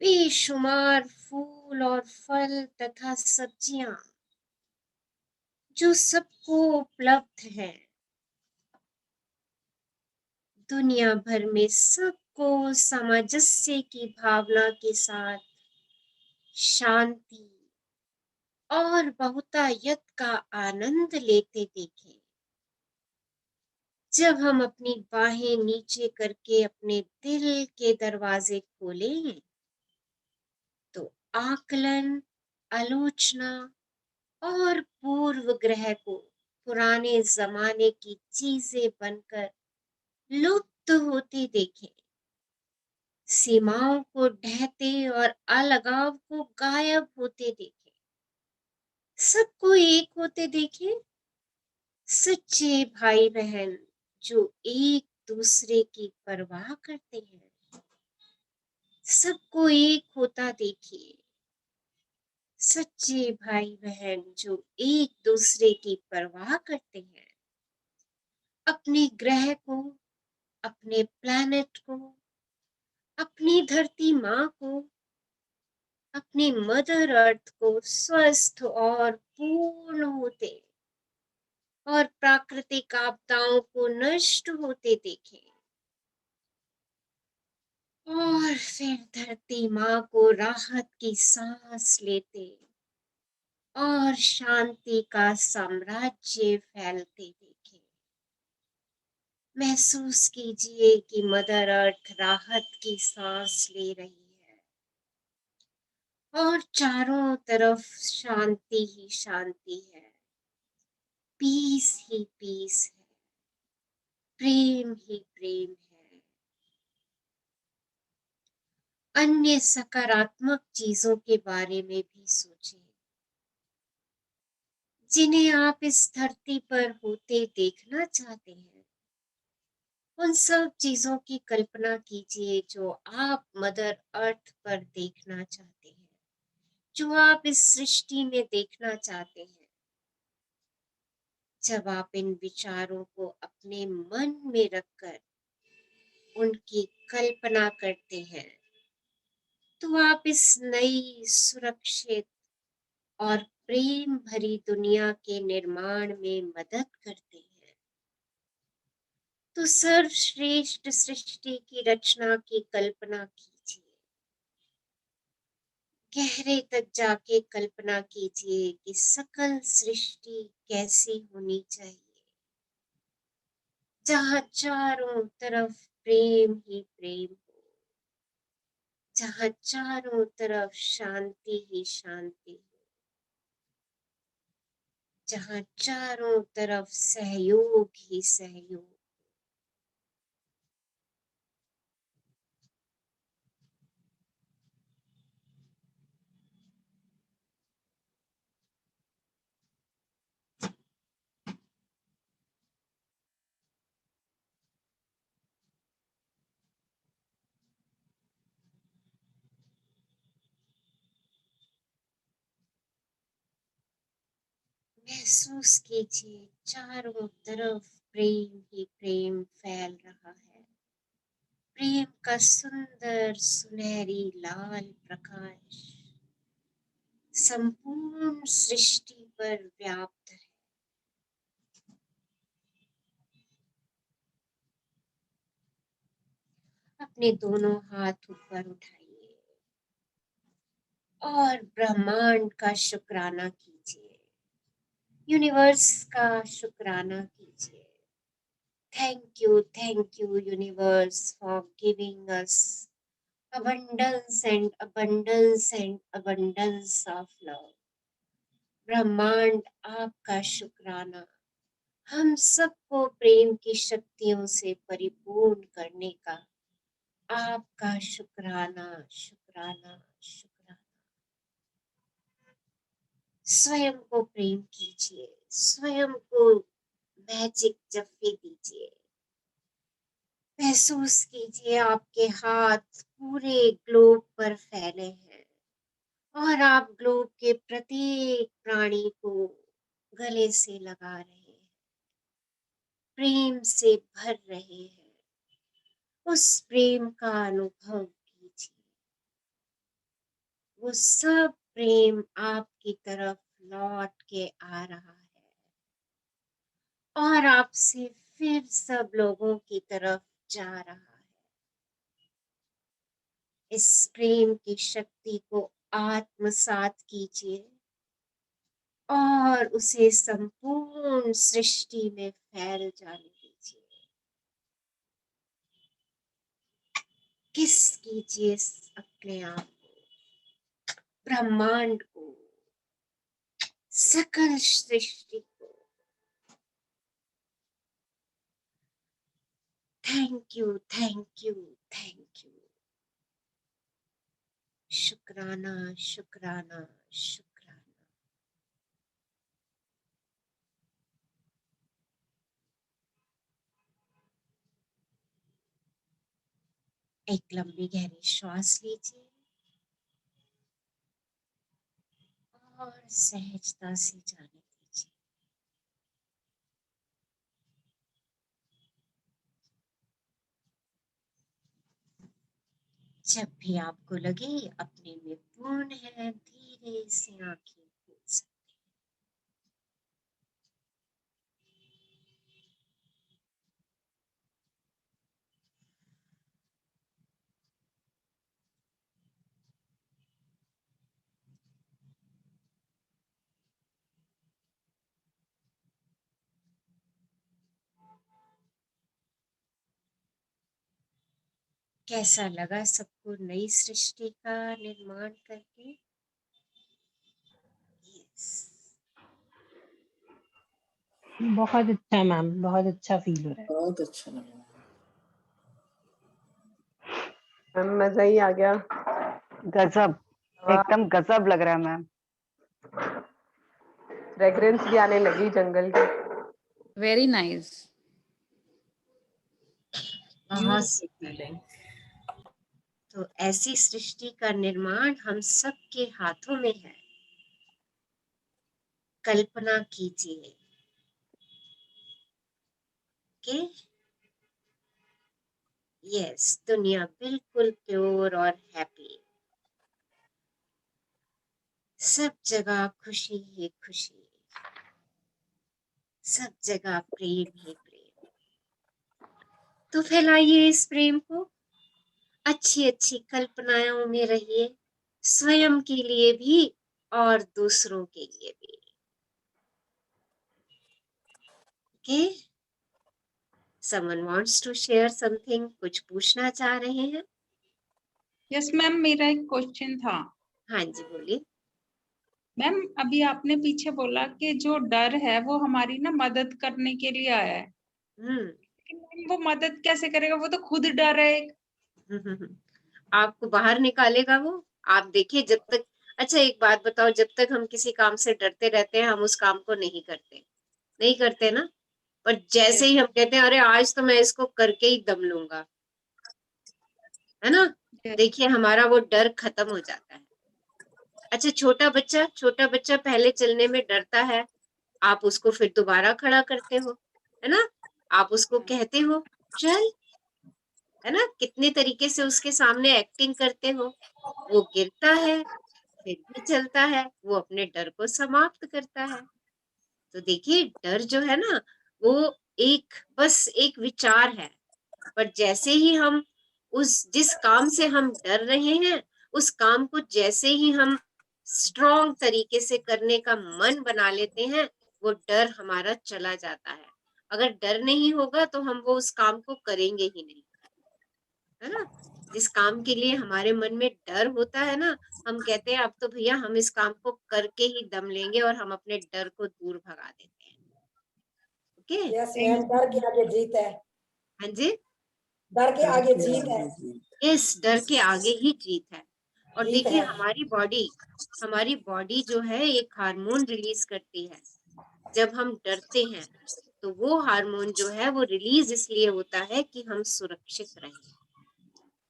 Speaker 1: बेशुमार फूल और फल तथा सब्जियां जो सबको उपलब्ध हैं। दुनिया भर में सबको सामंजस्य की भावना के साथ शांति और बहुतायत का आनंद लेते देखें। जब हम अपनी बाहें नीचे करके अपने दिल के दरवाजे खोलें, तो आकलन, आलोचना और पूर्व ग्रह को पुराने जमाने की चीजें बनकर लुप्त होते देखें। सीमाओं को ढहते और अलगाव को गायब होते देखें। सबको एक होते देखें। सच्चे भाई बहन जो एक दूसरे की परवाह करते हैं। सबको एक होता देखिए। सच्चे भाई बहन जो एक दूसरे की परवाह करते हैं। अपने ग्रह को, अपने प्लैनेट को, अपनी धरती माँ को, अपनी मदर अर्थ को स्वस्थ और पूर्ण होते और प्राकृतिक आपदाओं को नष्ट होते देखें। और फिर धरती माँ को राहत की सांस लेते और शांति का साम्राज्य फैलते देखें। महसूस कीजिए कि मदर अर्थ राहत की सांस ले रही है और चारों तरफ शांति ही शांति है, पीस ही पीस है, प्रेम ही प्रेम है। अन्य सकारात्मक चीजों के बारे में भी सोचें, जिन्हें आप इस धरती पर होते देखना चाहते हैं। उन सब चीजों की कल्पना कीजिए जो आप मदर अर्थ पर देखना चाहते हैं, जो आप इस सृष्टि में देखना चाहते हैं। जब आप इन विचारों को अपने मन में रखकर उनकी कल्पना करते हैं, तो आप इस नई सुरक्षित और प्रेम भरी दुनिया के निर्माण में मदद करते हैं। तो सर्वश्रेष्ठ सृष्टि की रचना की कल्पना कीजिए। गहरे तक जाके कल्पना कीजिए कि सकल सृष्टि कैसी होनी चाहिए, जहाँ चारों तरफ प्रेम ही प्रेम हो, जहाँ चारों तरफ शांति ही शांति हो, जहाँ चारों तरफ सहयोग ही सहयोग। महसूस कीजिए चारों तरफ प्रेम ही प्रेम फैल रहा है। प्रेम का सुंदर सुनहरी लाल प्रकाश संपूर्ण सृष्टि पर व्याप्त है। अपने दोनों हाथ ऊपर उठाइए और ब्रह्मांड का शुक्राना कीजिए, यूनिवर्स का शुक्राना कीजिए। Thank you universe for giving us abundance and abundance and abundance of love। ब्रह्मांड आपका शुक्राना हम सबको प्रेम की शक्तियों से परिपूर्ण करने का। आपका शुक्राना शुक्राना शुक्राना। स्वयं को प्रेम कीजिए, स्वयं को मैजिक जफ्फे दीजिए। महसूस कीजिए आपके हाथ पूरे ग्लोब पर फैले हैं और आप ग्लोब के प्रत्येक प्राणी को गले से लगा रहे हैं, प्रेम से भर रहे हैं। उस प्रेम का अनुभव कीजिए। वो सब प्रेम आपकी तरफ लौट के आ रहा है और आपसे फिर सब लोगों की तरफ जा रहा है। इस प्रेम की शक्ति को आत्मसात कीजिए और उसे संपूर्ण सृष्टि में फैल जाने दीजिए। किस कीजिए अपने आप को, ब्रह्मांड को, सकल सृष्टि को। Thank you thank you thank you. शुक्राना शुक्राना शुक्राना। एक लंबी गहरी श्वास लीजिए और सहजता से जाने दीजिए। जब भी आपको लगे अपने में पूर्ण है, धीरे से आंखें खोल सकते हैं। कैसा लगा सबको नई सृष्टि का निर्माण करके? यस।
Speaker 4: बहुत अच्छा मैम, बहुत अच्छा फील हो रहा है।
Speaker 2: बहुत अच्छा लगा
Speaker 5: मैम, मजा ही आ गया।
Speaker 6: गजब, एकदम गजब लग रहा है मैम।
Speaker 5: फ्रेग्रेंस भी आने लगी जंगल की।
Speaker 7: Very nice.
Speaker 1: बहुत
Speaker 2: फीलिंग।
Speaker 1: तो ऐसी सृष्टि का निर्माण हम सबके हाथों में है। कल्पना कीजिए कि यस, दुनिया बिल्कुल प्योर और हैप्पी, सब जगह खुशी ही खुशी, सब जगह प्रेम ही प्रेम। तो फैलाइए इस प्रेम को, अच्छी अच्छी कल्पनाओं में रहिए, स्वयं के लिए भी और दूसरों के लिए भी। Okay, someone wants to share something, कुछ पूछना चाह रहे हैं?
Speaker 8: यस मैम, मेरा एक क्वेश्चन था।
Speaker 1: हाँ जी बोलिए।
Speaker 8: मैम अभी आपने पीछे बोला कि जो डर है वो हमारी ना मदद करने के लिए आया है, लेकिन मैम वो मदद कैसे करेगा? वो तो खुद डर है एक।
Speaker 1: आपको बाहर निकालेगा वो। आप देखिए जब तक, अच्छा एक बात बताओ, जब तक हम किसी काम से डरते रहते हैं हम उस काम को नहीं करते, नहीं करते ना। पर जैसे ही हम कहते हैं अरे आज तो मैं इसको करके ही दम लूंगा, है ना, देखिए हमारा वो डर खत्म हो जाता है। अच्छा छोटा बच्चा पहले चलने में डरता है, आप उसको फिर दोबारा खड़ा करते हो, है ना, आप उसको कहते हो चल, है ना, कितने तरीके से उसके सामने एक्टिंग करते हो। वो गिरता है फिर भी चलता है, वो अपने डर को समाप्त करता है। तो देखिए डर जो है ना, वो एक बस एक विचार है, पर जैसे ही हम उस जिस काम से हम डर रहे हैं उस काम को जैसे ही हम स्ट्रॉन्ग तरीके से करने का मन बना लेते हैं, वो डर हमारा चला जाता है। अगर डर नहीं होगा तो हम वो उस काम को करेंगे ही नहीं, है ना। जिस काम के लिए हमारे मन में डर होता है ना, हम कहते हैं अब तो भैया हम इस काम को करके ही दम लेंगे और हम अपने डर को दूर भगा देते हैं। ओके,
Speaker 9: यस मैम, डर के आगे जीत है।
Speaker 1: हाँ जी,
Speaker 9: डर के आगे जीत है।
Speaker 1: इस डर के आगे ही जीत है। और
Speaker 9: जीत
Speaker 1: देखिए
Speaker 9: है।
Speaker 1: हमारी बॉडी जो है एक हार्मोन रिलीज करती है जब हम डरते हैं। तो वो हार्मोन जो है वो रिलीज इसलिए होता है कि हम सुरक्षित रहें।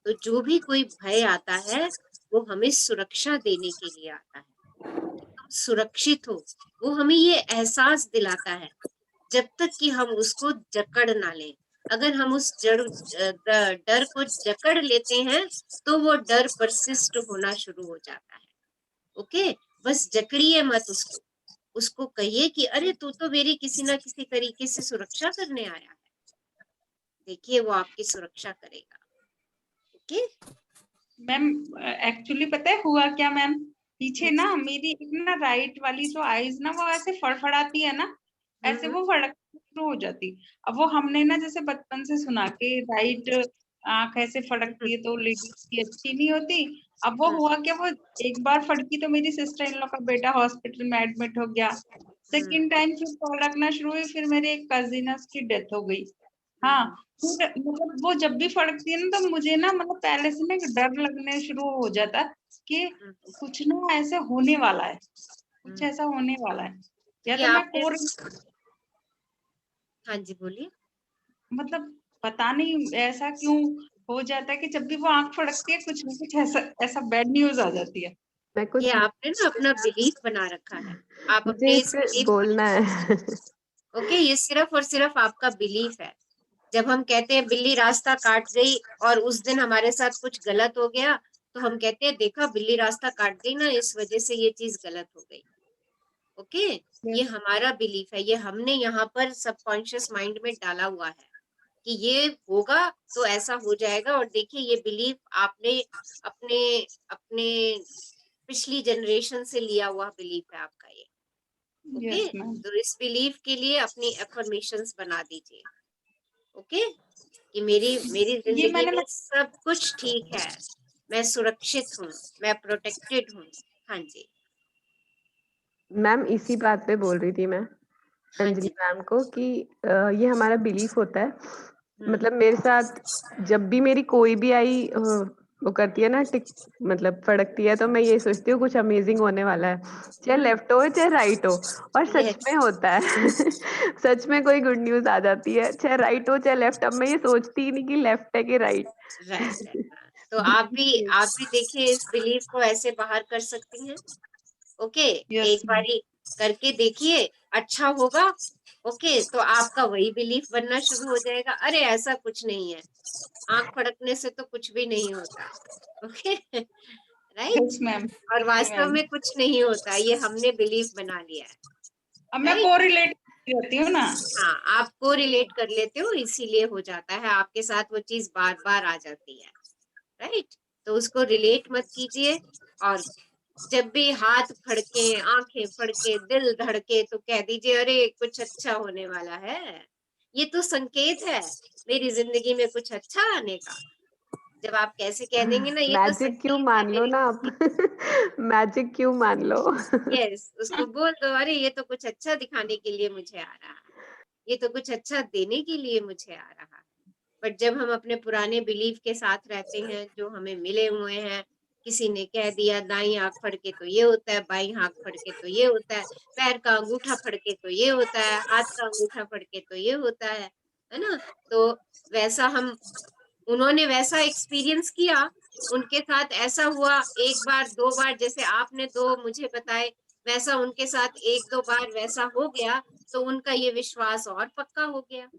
Speaker 1: तो जो भी कोई भय आता है वो हमें सुरक्षा देने के लिए आता है कि तुम सुरक्षित हो। वो हमें ये एहसास दिलाता है जब तक कि हम उसको जकड़ ना लें। अगर हम उस डर को जकड़ लेते हैं तो वो डर परसिस्ट होना शुरू हो जाता है। ओके, बस जकड़िए मत उसको, उसको कहिए कि अरे तू तो मेरी किसी ना किसी तरीके से सुरक्षा करने आया है। देखिए वो आपकी सुरक्षा करेगा। ओके
Speaker 8: मैम एक्चुअली पता है हुआ क्या मैम, पीछे ना मेरी एक ना राइट वाली जो आईज ना वो ऐसे फड़फड़ाती है ना, ऐसे वो फड़क शुरू हो जाती। अब वो हमने ना जैसे बचपन से सुना के राइट आंख ऐसे फड़कती है तो लेडीज की अच्छी नहीं होती। अब वो हुआ क्या, वो एक बार फड़की तो मेरी सिस्टर इन लोग का बेटा हॉस्पिटल में एडमिट हो गया। सेकंड टाइम फिर फड़कना शुरू हुई, फिर मेरे एक कजिन की डेथ हो गई। हाँ, फिर मतलब वो जब भी फड़कती है ना तो मुझे ना मतलब पहले से ना एक डर लगने शुरू हो जाता कि कुछ ना ऐसे होने वाला है, कुछ ऐसा होने वाला है, या
Speaker 1: ये
Speaker 8: तो मैं
Speaker 1: आपने, हाँ जी बोलिए।
Speaker 8: मतलब पता नहीं ऐसा क्यों हो जाता है कि जब भी वो आंख फड़कती है कुछ ना कुछ ऐसा ऐसा बैड न्यूज आ जाती है।
Speaker 5: मैं कुछ
Speaker 1: ये आपने ना अपना बिलीफ बना रखा है, आप
Speaker 5: मुझे
Speaker 1: अपने
Speaker 5: इस
Speaker 1: इस
Speaker 5: पे
Speaker 1: बिलीफ को,
Speaker 5: बोलना है।
Speaker 1: ओके, ये सिर्फ और सिर्फ आपका बिलीफ है। जब हम कहते हैं बिल्ली रास्ता काट गई और उस दिन हमारे साथ कुछ गलत हो गया, तो हम कहते हैं देखा बिल्ली रास्ता काट गई ना, इस वजह से ये चीज गलत हो गई। ओके, ये हमारा बिलीफ है, ये हमने यहाँ पर सबकॉन्शियस माइंड में डाला हुआ है कि ये होगा तो ऐसा हो जाएगा। और देखिए ये बिलीफ आपने अपने अपने पिछली जनरेशन से लिया हुआ बिलीफ है आपका ये। Okay,
Speaker 8: yes ma'am.
Speaker 1: तो इस बिलीफ के लिए अपनी अफर्मेशंस बना दीजिए। ओके, कि मेरी मेरी
Speaker 8: ये
Speaker 1: जिंदगी
Speaker 8: मैंने
Speaker 1: में सब कुछ ठीक है, मैं सुरक्षित हूँ, मैं प्रोटेक्टेड हूँ। हाँ जी,
Speaker 5: मैम इसी बात पे बोल रही थी मैं
Speaker 1: हाँ
Speaker 5: अंजलि
Speaker 1: जी,
Speaker 5: मैम को कि ये हमारा बिलीफ होता है।
Speaker 1: हम्म,
Speaker 5: मतलब मेरे साथ जब भी मेरी कोई भी आई वो करती है ना टिक, मतलब फड़कती है, तो मैं ये सोचती हूँ कुछ अमेजिंग होने वाला है, चाहे लेफ्ट हो चाहे राइट हो। और सच में
Speaker 1: यस,
Speaker 5: होता है। सच में कोई गुड न्यूज आ जाती है, चाहे राइट हो चाहे लेफ्ट। अब मैं ये सोचती ही नहीं कि लेफ्ट है कि राइट।
Speaker 1: राइट है। तो आप भी देखिए इस बिलीफ को ऐसे बाहर कर सकती हैं। ओके,
Speaker 8: यस
Speaker 1: एक बारी करके देखिए, अच्छा होगा। ओके, तो आपका वही बिलीफ बनना शुरू हो जाएगा, अरे ऐसा कुछ नहीं है, आंख फड़कने से तो कुछ भी नहीं होता। Okay right.
Speaker 8: Yes ma'am.
Speaker 1: और वास्तव में कुछ नहीं होता, ये हमने बिलीफ बना लिया है।
Speaker 8: अब मैं
Speaker 1: Right?
Speaker 8: कोरिलेट करती हूँ ना।
Speaker 1: हाँ, आप को रिलेट कर लेते हो, इसीलिए हो जाता है आपके साथ वो चीज बार बार आ जाती है। राइट, तो उसको रिलेट मत कीजिए। और जब भी हाथ फड़के, आंखें फड़के, दिल धड़के, तो कह दीजिए अरे कुछ अच्छा होने वाला है, ये तो संकेत है मेरी जिंदगी में कुछ अच्छा आने का। जब आप कैसे कह देंगे ना, ये तो
Speaker 5: मैजिक क्यों
Speaker 1: संकेत है
Speaker 5: मान लो
Speaker 1: मेरी
Speaker 5: ना आप। मैजिक क्यों मान लो।
Speaker 1: यस, उसको बोल दो, अरे ये तो कुछ अच्छा दिखाने के लिए मुझे आ रहा है, ये तो कुछ अच्छा देने के लिए मुझे आ रहा है। बट जब हम अपने पुराने बिलीफ के साथ रहते हैं, जो हमें मिले हुए हैं, किसी ने कह दिया दाई आंख फड़के तो ये होता है, बाई आंख फड़के तो ये होता है, पैर का अंगूठा फड़के तो ये होता है, हाथ का अंगूठा फड़के तो ये होता है ना। तो वैसा हम, उन्होंने वैसा एक्सपीरियंस किया, उनके साथ ऐसा हुआ, एक बार दो बार, जैसे आपने दो मुझे बताए, वैसा उनके साथ एक दो बार वैसा हो गया, तो उनका ये विश्वास और पक्का हो गया।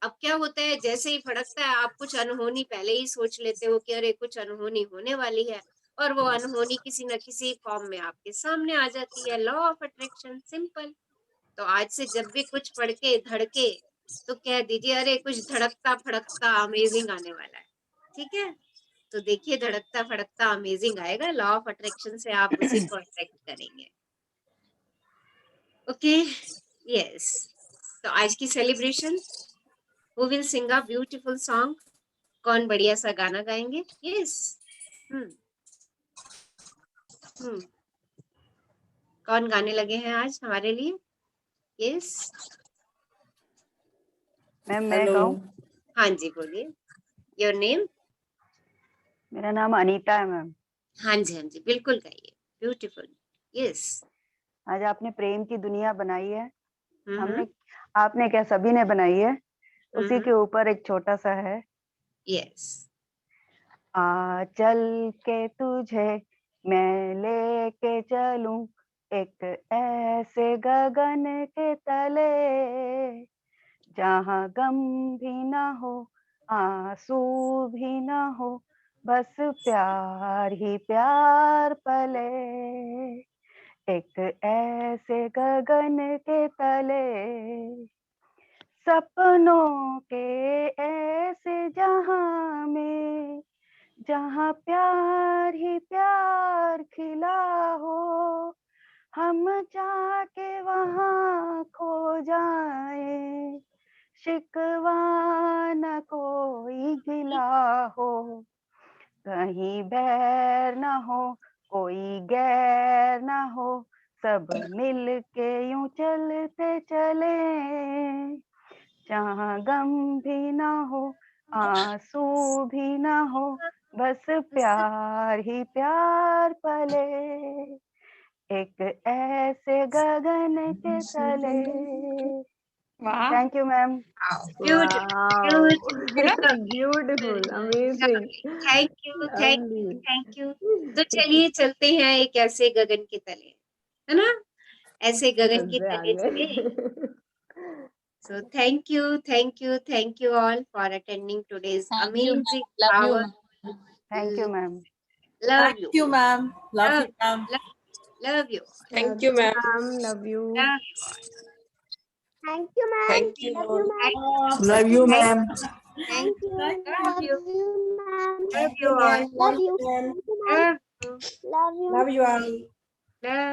Speaker 1: अब क्या होता है, जैसे ही फड़कता है, आप कुछ अनहोनी पहले ही सोच लेते हो कि अरे कुछ अनहोनी होने वाली है, और वो अनहोनी किसी न किसी फॉर्म में आपके सामने आ जाती है। Law of attraction, simple. तो आज से जब भी कुछ फड़के धड़के, तो कह दीजिए अरे कुछ धड़कता फड़कता अमेजिंग आने वाला है। ठीक है, तो देखिए धड़कता फड़कता अमेजिंग आएगा, लॉ ऑफ अट्रैक्शन से आप उसी को अट्रैक्ट करेंगे। Okay, yes. तो आज की celebration, who will sing a beautiful song? कौन बढ़िया सा गाना गाएंगे? यस, कौन गाने लगे हैं आज हमारे लिए? यस,
Speaker 6: मैम मैं गाऊं?
Speaker 1: हाँ जी बोलिए। Your name?
Speaker 6: मेरा नाम अनीता है मैम।
Speaker 1: हाँ जी, हाँ जी, बिल्कुल गाइए, ब्यूटीफुल। यस।
Speaker 6: आज आपने प्रेम की दुनिया बनाई है, हमने, आपने क्या, सभी ने बनाई है। उसी के ऊपर एक छोटा सा है।
Speaker 1: यस।
Speaker 6: आ चल के तुझे मैं लेके चलूं एक ऐसे गगन के तले, जहाँ गम भी ना हो, आंसू भी ना हो, बस प्यार ही प्यार पले, एक ऐसे गगन के तले, सपनों के ऐसे जहां में, जहाँ प्यार ही प्यार खिला हो, हम जाके वहाँ खो जाए, शिकवा न कोई गिला हो, कहीं बैर न हो, कोई गैर न हो, सब मिल के यूं चलते चले, जहाँ गम भी ना हो, आंसू भी ना हो, बस प्यार ही प्यार पले, एक ऐसे गगन के तले।
Speaker 8: वाह,
Speaker 6: thank you ma'am.
Speaker 5: Beautiful, amazing,
Speaker 1: thank you, thank you, thank you. तो चलिए चलते हैं एक ऐसे गगन के तले, है ना, ऐसे गगन के
Speaker 5: मजे आ
Speaker 1: तले चले।
Speaker 5: गए।
Speaker 1: So thank you all for attending today's
Speaker 7: Thank you, ma'am.
Speaker 1: amazing
Speaker 7: Love you,
Speaker 1: hour.
Speaker 7: ma'am.
Speaker 6: Thank you ma'am.
Speaker 1: Love
Speaker 2: Thank
Speaker 1: you,
Speaker 2: you, ma'am. Love you,
Speaker 1: love,
Speaker 2: ma'am.
Speaker 1: love you,
Speaker 2: Thank you, ma'am.
Speaker 5: Love you.
Speaker 1: love you all.
Speaker 9: Thank you, ma'am.
Speaker 2: Thank you.
Speaker 9: Love you, ma'am.
Speaker 2: Love you,
Speaker 1: Thank
Speaker 2: ma'am.
Speaker 1: thank you, love you,
Speaker 9: ma'am.
Speaker 1: love you all,
Speaker 9: Love you. Thank you, ma'am.
Speaker 1: love you,
Speaker 9: Love you.
Speaker 1: love.